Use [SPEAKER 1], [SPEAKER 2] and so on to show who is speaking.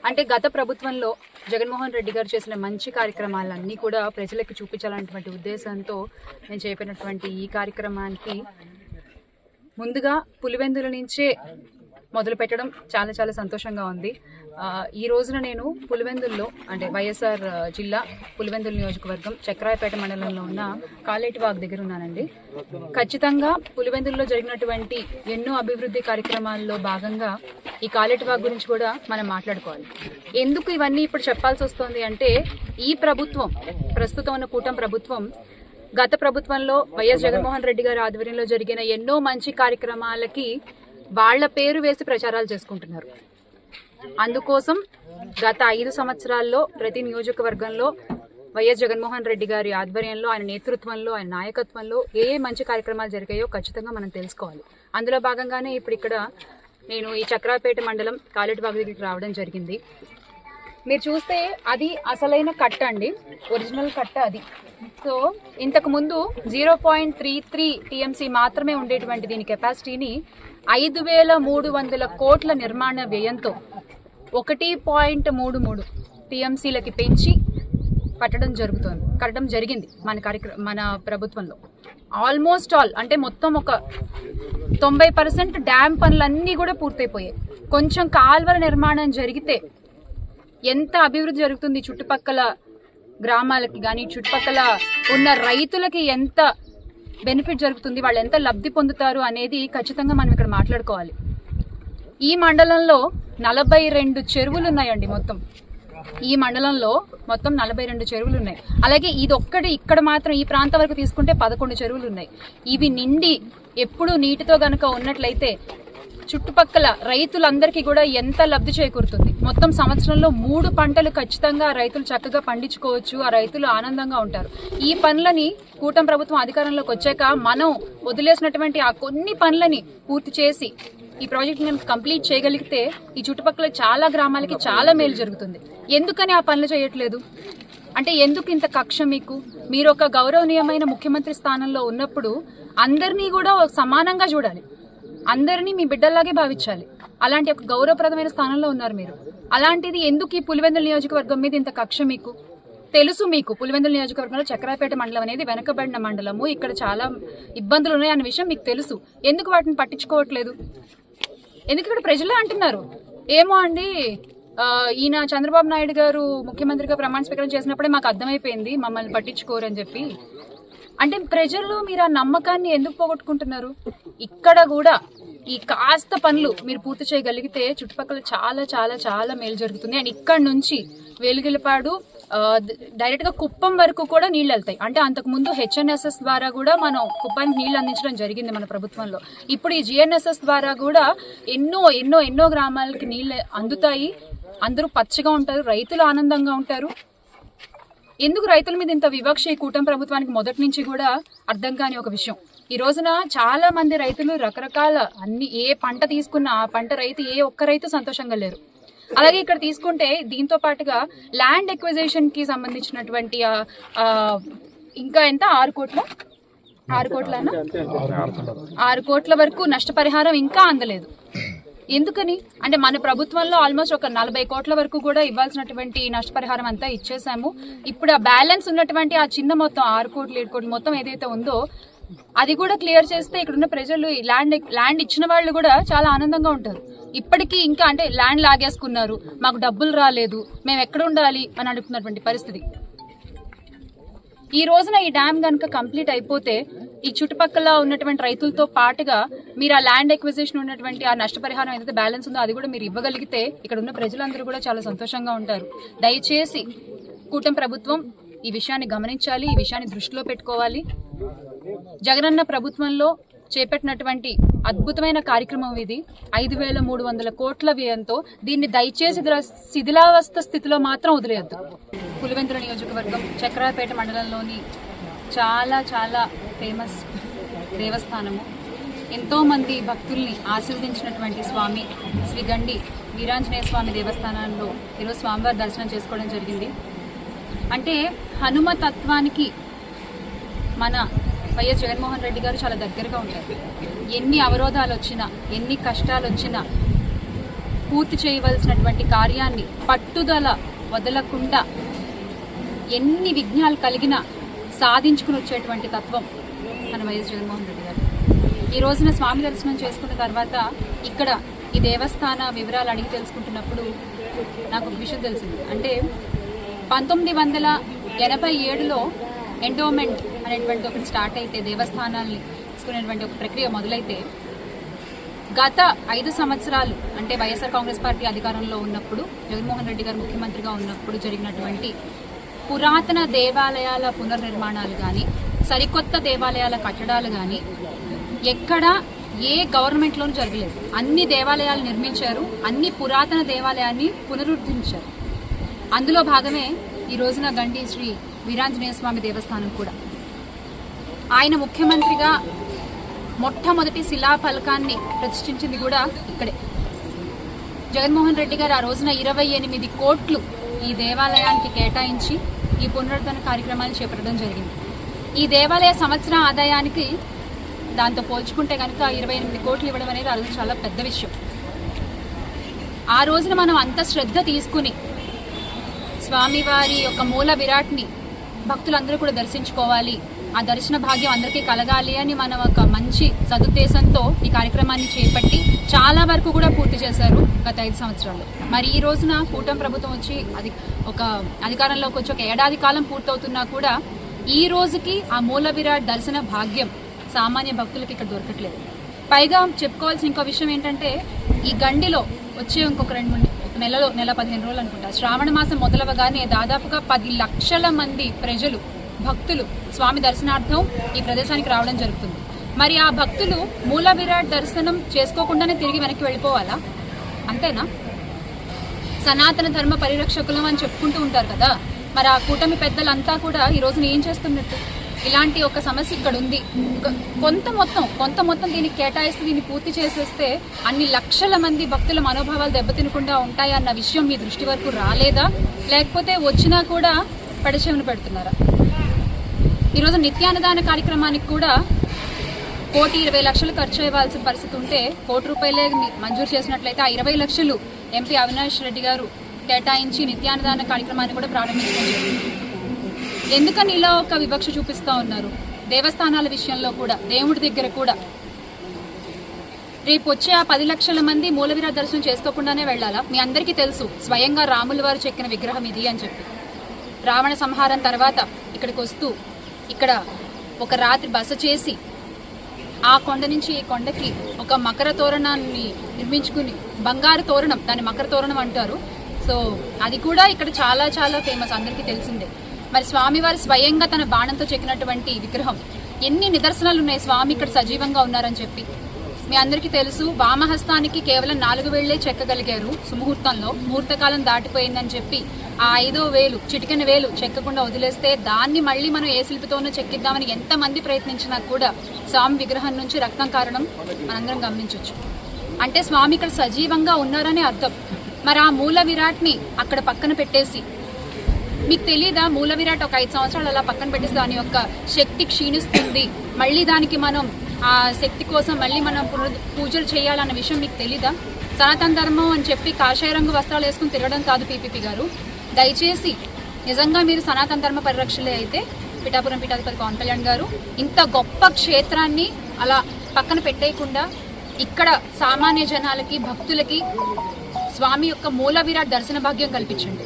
[SPEAKER 1] అంటే గత ప్రభుత్వంలో జగన్మోహన్ రెడ్డి గారు చేసిన మంచి కార్యక్రమాలన్నీ కూడా ప్రజలకు చూపించాలన్నటువంటి ఉద్దేశంతో నేను చేపట్టినటువంటి ఈ కార్యక్రమానికి ముందుగా పులివెందుల నుంచే మొదలు పెట్టడం చాలా చాలా సంతోషంగా ఉంది. ఈ రోజున నేను పులివెందుల్లో అంటే వైఎస్ఆర్ జిల్లా పులివెందుల నియోజకవర్గం చక్రాయపేట మండలంలో ఉన్న కాలేటివాగ్ దగ్గర ఉన్నానండి. ఖచ్చితంగా పులివెందుల్లో జరిగినటువంటి ఎన్నో అభివృద్ధి కార్యక్రమాల్లో భాగంగా ఈ కాలేటివాగ్ గురించి కూడా మనం మాట్లాడుకోవాలి. ఎందుకు ఇవన్నీ ఇప్పుడు చెప్పాల్సి వస్తుంది అంటే ఈ ప్రభుత్వం, ప్రస్తుతం ఉన్న కూటమి ప్రభుత్వం గత ప్రభుత్వంలో వైఎస్ జగన్మోహన్ రెడ్డి గారి ఆధ్వర్యంలో జరిగిన ఎన్నో మంచి కార్యక్రమాలకి వాళ్ల పేరు వేసి ప్రచారాలు చేసుకుంటున్నారు. అందుకోసం గత 5 సంవత్సరాల్లో ప్రతి నియోజకవర్గంలో వైఎస్ జగన్మోహన్ రెడ్డి గారి ఆధ్వర్యంలో, ఆయన నేతృత్వంలో, ఆయన నాయకత్వంలో ఏ మంచి కార్యక్రమాలు జరిగాయో ఖచ్చితంగా మనం తెలుసుకోవాలి. అందులో భాగంగానే ఇప్పుడు ఇక్కడ నేను ఈ చక్రాపేట మండలం కాలేటివాగ్ దగ్గరికి రావడం జరిగింది. మీరు చూస్తే అది అసలైన కట్ట అండి, ఒరిజినల్ కట్ట అది. సో ఇంతకు ముందు 0.33 టీఎంసీ మాత్రమే ఉండేటువంటి దీని కెపాసిటీని 5,300 కోట్ల నిర్మాణ వ్యయంతో 1.33 టీఎంసీలకి పెంచి కట్టడం జరిగింది మన ప్రభుత్వంలో. ఆల్మోస్ట్ ఆల్ అంటే మొత్తం ఒక 90% డ్యామ్ పనులన్నీ కూడా పూర్తయిపోయాయి. కొంచెం కాల్వల నిర్మాణం జరిగితే ఎంత అభివృద్ధి జరుగుతుంది, చుట్టుపక్కల గ్రామాలకి కానీ చుట్టుపక్కల ఉన్న రైతులకి ఎంత బెనిఫిట్ జరుగుతుంది, వాళ్ళు ఎంత లబ్ధి పొందుతారు అనేది ఖచ్చితంగా మనం ఇక్కడ మాట్లాడుకోవాలి. ఈ మండలంలో 42 చెరువులు ఉన్నాయండి. ఈ మండలంలో మొత్తం 42 చెరువులు ఉన్నాయి. అలాగే ఇదొక్కటి ఇక్కడ మాత్రం ఈ ప్రాంతం వరకు తీసుకుంటే 11 చెరువులు ఉన్నాయి. ఇవి నిండి ఎప్పుడు నీటితో గనక ఉన్నట్లయితే చుట్టుపక్కల రైతులందరికీ కూడా ఎంత లబ్ధి చేకూరుతుంది. మొత్తం సంవత్సరంలో 3 పంటలు ఖచ్చితంగా రైతులు చక్కగా పండించుకోవచ్చు. ఆ రైతులు ఆనందంగా ఉంటారు. ఈ పనులని కూటమి ప్రభుత్వం అధికారంలోకి వచ్చాక మనం వదిలేసినటువంటి ఆ కొన్ని పనులని పూర్తి చేసి ఈ ప్రాజెక్ట్ కనుక కంప్లీట్ చేయగలిగితే ఈ చుట్టుపక్కల చాలా గ్రామాలకి చాలా మేలు జరుగుతుంది. ఎందుకని ఆ పనులు చేయట్లేదు అంటే ఎందుకు ఇంత కక్ష మీకు? మీరు ఒక గౌరవనీయమైన ముఖ్యమంత్రి స్థానంలో ఉన్నప్పుడు అందరినీ కూడా సమానంగా చూడాలి, అందరినీ మీ బిడ్డల్లాగే భావించాలి. అలాంటి ఒక గౌరవప్రదమైన స్థానంలో ఉన్నారు మీరు. అలాంటిది ఎందుకు ఈ పులివెందుల నియోజకవర్గం మీద ఇంత కక్ష మీకు? తెలుసు మీకు పులివెందుల నియోజకవర్గంలో చక్రాపేట మండలం అనేది వెనకబడిన మండలము, ఇక్కడ చాలా ఇబ్బందులు ఉన్నాయి అనే విషయం మీకు తెలుసు. ఎందుకు వాటిని పట్టించుకోవట్లేదు? ఎందుకు ఇక్కడ ప్రజలే అంటున్నారు ఏమో అండి, ఈయన చంద్రబాబు నాయుడు గారు ముఖ్యమంత్రిగా ప్రమాణ స్వీకారం చేసినప్పుడే మాకు అర్థమైపోయింది మమ్మల్ని పట్టించుకోరని చెప్పి. అంటే ప్రజల్లో మీరు ఆ నమ్మకాన్ని ఎందుకు పోగొట్టుకుంటున్నారు? ఇక్కడ కూడా ఈ కాస్త పనులు మీరు పూర్తి చేయగలిగితే చుట్టుపక్కల చాలా చాలా చాలా మేలు జరుగుతుంది. అండ్ ఇక్కడ నుంచి వెలుగిలపాడు డైరెక్ట్ గా కుప్పం వరకు కూడా నీళ్ళు వెళ్తాయి. అంటే అంతకు ముందు హెచ్ఎన్ఎస్ఎస్ ద్వారా కూడా మనం కుప్పానికి నీళ్లు అందించడం జరిగింది మన ప్రభుత్వంలో. ఇప్పుడు ఈ జిఎన్ఎస్ఎస్ ద్వారా కూడా ఎన్నో ఎన్నో ఎన్నో గ్రామాలకి నీళ్లు అందుతాయి. అందరూ పచ్చగా ఉంటారు, రైతులు ఆనందంగా ఉంటారు. ఎందుకు రైతుల మీద ఇంత వివక్ష ఈ కూటమి ప్రభుత్వానికి మొదటి నుంచి కూడా అర్థం కాని ఒక విషయం. ఈ రోజున చాలా మంది రైతులు రకరకాల ఏ పంట తీసుకున్నా ఆ పంట రైతు ఏ ఒక్క రైతు సంతోషంగా లేరు. అలాగే ఇక్కడ తీసుకుంటే దీంతో పాటుగా ల్యాండ్ ఎక్విజిషన్ కి సంబంధించినటువంటి ఇంకా ఎంత 6 కోట్ల వరకు నష్టపరిహారం ఇంకా అందలేదు. ఎందుకని అంటే మన ప్రభుత్వంలో ఆల్మోస్ట్ ఒక 40 కోట్ల వరకు కూడా ఇవ్వాల్సినటువంటి నష్టపరిహారం అంతా ఇచ్చేసాము. ఇప్పుడు ఆ బ్యాలెన్స్ ఉన్నటువంటి ఆ చిన్న మొత్తం 6 కోట్లు 7 కోట్లు మొత్తం ఏదైతే ఉందో అది కూడా క్లియర్ చేస్తే ఇక్కడున్న ప్రజలు ల్యాండ్ ఇచ్చిన వాళ్ళు కూడా చాలా ఆనందంగా ఉంటారు. ఇప్పటికీ ఇంకా అంటే ల్యాండ్ లాగేసుకున్నారు, మాకు డబ్బులు రాలేదు, మేము ఎక్కడ ఉండాలి అని అడుగుతున్నటువంటి పరిస్థితి. ఈ రోజున ఈ డ్యామ్ కనుక కంప్లీట్ అయిపోతే ఈ చుట్టుపక్కల ఉన్నటువంటి రైతులతో పాటుగా మీరు ఆ ల్యాండ్ ఎక్విజిషన్ ఉన్నటువంటి ఆ నష్టపరిహారం ఏదైతే బ్యాలెన్స్ ఉందో అది కూడా మీరు ఇవ్వగలిగితే ఇక్కడ ఉన్న ప్రజలందరూ కూడా చాలా సంతోషంగా ఉంటారు. దయచేసి కూటమి ప్రభుత్వం ఈ విషయాన్ని గమనించాలి, ఈ విషయాన్ని దృష్టిలో పెట్టుకోవాలి. జగనన్న ప్రభుత్వంలో చేపట్టినటువంటి అద్భుతమైన కార్యక్రమం ఇది. 5,300 కోట్ల వ్యయంతో దీన్ని దయచేసి శిథిలావస్థ స్థితిలో మాత్రం వదిలేయద్దు. పులివెందుల నియోజకవర్గం చక్రాపేట మండలంలోని చాలా చాలా ఫేమస్ దేవస్థానము. ఎంతోమంది భక్తుల్ని ఆశీర్వదించినటువంటి స్వామి శ్రీ గండి వీరాంజనేయ స్వామి దేవస్థానంలో ఈరోజు స్వామివారి దర్శనం చేసుకోవడం జరిగింది. అంటే హనుమతత్వానికి మన వైఎస్ జగన్మోహన్ రెడ్డి గారు చాలా దగ్గరగా ఉంటారు. ఎన్ని అవరోధాలు వచ్చినా, ఎన్ని కష్టాలు వచ్చినా పూర్తి చేయవలసినటువంటి కార్యాన్ని పట్టుదల వదలకుండా ఎన్ని విఘ్నాలు కలిగినా సాధించుకుని వచ్చేటువంటి తత్వం మన వైఎస్ జగన్మోహన్ రెడ్డి గారు. ఈ రోజున స్వామి దర్శనం చేసుకున్న తర్వాత ఇక్కడ ఈ దేవస్థాన వివరాలు అడిగి తెలుసుకుంటున్నప్పుడు నాకు ఒక విషయం తెలిసింది. అంటే 1987లో ఎండోమెంట్ అనేటువంటి ఒకటి స్టార్ట్ అయితే, దేవస్థానాల్ని తీసుకునేటువంటి ఒక ప్రక్రియ మొదలైతే, గత 5 సంవత్సరాలు అంటే వైఎస్ఆర్ కాంగ్రెస్ పార్టీ అధికారంలో ఉన్నప్పుడు, జగన్మోహన్ రెడ్డి గారు ముఖ్యమంత్రిగా ఉన్నప్పుడు జరిగినటువంటి పురాతన దేవాలయాల పునర్నిర్మాణాలు కానీ, సరికొత్త దేవాలయాల కట్టడాలు కానీ ఎక్కడా ఏ గవర్నమెంట్లోనూ జరగలేదు. అన్ని దేవాలయాలు నిర్మించారు, అన్ని పురాతన దేవాలయాన్ని పునరుద్ధరించారు. అందులో భాగమే ఈ రోజున గండి శ్రీ వీరాంజనేయ స్వామి దేవస్థానం కూడా. ఆయన ముఖ్యమంత్రిగా మొట్టమొదటి శిలాఫలకాన్ని ప్రతిష్ఠించింది కూడా ఇక్కడే. జగన్మోహన్ రెడ్డి గారు ఆ రోజున 28 కోట్లు ఈ దేవాలయానికి కేటాయించి ఈ పునరుద్ధరణ కార్యక్రమాన్ని చేపట్టడం జరిగింది. ఈ దేవాలయ సంవత్సర ఆదాయానికి దాంతో పోల్చుకుంటే కనుక 28 కోట్లు ఇవ్వడం అనేది ఆ రోజు చాలా పెద్ద విషయం. ఆ రోజున మనం అంత శ్రద్ధ తీసుకుని స్వామివారి యొక్క మూల విరాట్ని భక్తులందరూ కూడా దర్శించుకోవాలి, ఆ దర్శన భాగ్యం అందరికీ కలగాలి అని మనం ఒక మంచి సదుద్దేశంతో ఈ కార్యక్రమాన్ని చేపట్టి చాలా వరకు కూడా పూర్తి చేశారు గత 5 సంవత్సరాలు. మరి ఈ రోజున కూటమి ప్రభుత్వం వచ్చి ఒక అధికారంలోకి వచ్చి ఒక ఏడాది కాలం పూర్తవుతున్నా కూడా ఈ రోజుకి ఆ మూల విరాట్ దర్శన భాగ్యం సామాన్య భక్తులకి ఇక్కడ దొరకట్లేదు. పైగా చెప్పుకోవాల్సిన ఇంకో విషయం ఏంటంటే, ఈ గండిలో వచ్చే ఇంకొక 15 రోజులు అనుకుంటా, శ్రావణ మాసం మొదలవగానే దాదాపుగా 10 లక్షల మంది ప్రజలు, భక్తులు స్వామి దర్శనార్థం ఈ ప్రదేశానికి రావడం జరుగుతుంది. మరి ఆ భక్తులు మూల విరాట్ దర్శనం చేసుకోకుండానే తిరిగి వెనక్కి వెళ్ళిపోవాలా? అంతేనా? సనాతన ధర్మ పరిరక్షకులం అని చెప్పుకుంటూ ఉంటారు కదా, మరి ఆ కూటమి పెద్దలంతా కూడా ఈ రోజున ఏం చేస్తున్నట్టు? ఇలాంటి ఒక సమస్య ఇక్కడ ఉంది, కొంత మొత్తం దీనికి కేటాయిస్తే, దీన్ని పూర్తి చేసేస్తే అన్ని లక్షల మంది భక్తుల మనోభావాలు దెబ్బతినకుండా ఉంటాయన్న విషయం మీ దృష్టి వరకు రాలేదా? లేకపోతే వచ్చినా కూడా పెడచెవిన పెడుతున్నారా? ఈరోజు నిత్యాన్నదాన కార్యక్రమానికి కూడా 1,20,00,000 ఖర్చు అవ్వాల్సిన పరిస్థితి ఉంటే, 1,00,00,000 రూపాయలే మంజూరు చేసినట్లయితే ఆ 20 లక్షలు ఎంపీ అవినాష్ రెడ్డి గారు కేటాయించి నిత్యాన్నదాన కార్యక్రమాన్ని కూడా ప్రారంభించారు. ఎందుకని ఇలా ఒక వివక్ష చూపిస్తూ ఉన్నారు? దేవస్థానాల విషయంలో కూడా, దేవుడి దగ్గర కూడా రేపు వచ్చే ఆ 10 లక్షల మంది మూల విరాట్ దర్శనం చేసుకోకుండానే వెళ్ళాలా? మీ అందరికీ తెలుసు, స్వయంగా రాముల వారు చెక్కిన విగ్రహం ఇది అని చెప్పి. రావణ సంహారం తర్వాత ఇక్కడికి వస్తూ ఇక్కడ ఒక రాత్రి బస చేసి ఆ కొండ నుంచి ఈ కొండకి ఒక మకర తోరణాన్ని నిర్మించుకుని, బంగారు తోరణం, దాన్ని మకర తోరణం అంటారు. సో అది కూడా ఇక్కడ చాలా చాలా ఫేమస్, అందరికీ తెలిసిందే. మరి స్వామివారు స్వయంగా తన బాణంతో చెక్కినటువంటి విగ్రహం, ఎన్ని నిదర్శనాలు ఉన్నాయి స్వామి ఇక్కడ సజీవంగా ఉన్నారని చెప్పి. మీ అందరికీ తెలుసు, వామహస్తానికి కేవలం 4 వేళ్లే చెక్కగలిగారు సుముహూర్తంలో. ముహూర్తకాలం దాటిపోయిందని చెప్పి ఆ 5వ వేలు, చిటికెన వేలు చెక్కకుండా వదిలేస్తే దాన్ని మళ్ళీ మనం ఏ శిల్పితోనూ చెక్కిద్దామని ఎంతమంది ప్రయత్నించినా కూడా స్వామి విగ్రహం నుంచి రక్తం కారణం మనందరం గమనించవచ్చు. అంటే స్వామి ఇక్కడ సజీవంగా ఉన్నారని అర్థం. మరి ఆ మూల విరాట్ని అక్కడ పక్కన పెట్టేసి, మీకు తెలీదా మూల విరాట్ ఒక 5 సంవత్సరాలు అలా పక్కన పెట్టేసి దాని యొక్క శక్తి క్షీణిస్తుంది, మళ్ళీ దానికి మనం ఆ శక్తి కోసం మళ్ళీ మనం పూజలు చేయాలన్న విషయం మీకు తెలీదా? సనాతన ధర్మం అని చెప్పి కాషాయ రంగు వస్త్రాలు వేసుకుని తిరగడం కాదు పీపీపీ గారు. దయచేసి నిజంగా మీరు సనాతన ధర్మ పరిరక్షలే అయితే పిఠాపురం పీఠాధిపతి పవన్ కళ్యాణ్ గారు ఇంత గొప్ప క్షేత్రాన్ని అలా పక్కన పెట్టేయకుండా ఇక్కడ సామాన్య జనాలకి, భక్తులకి స్వామి యొక్క మూల విరాట్ దర్శన భాగ్యం కల్పించండి.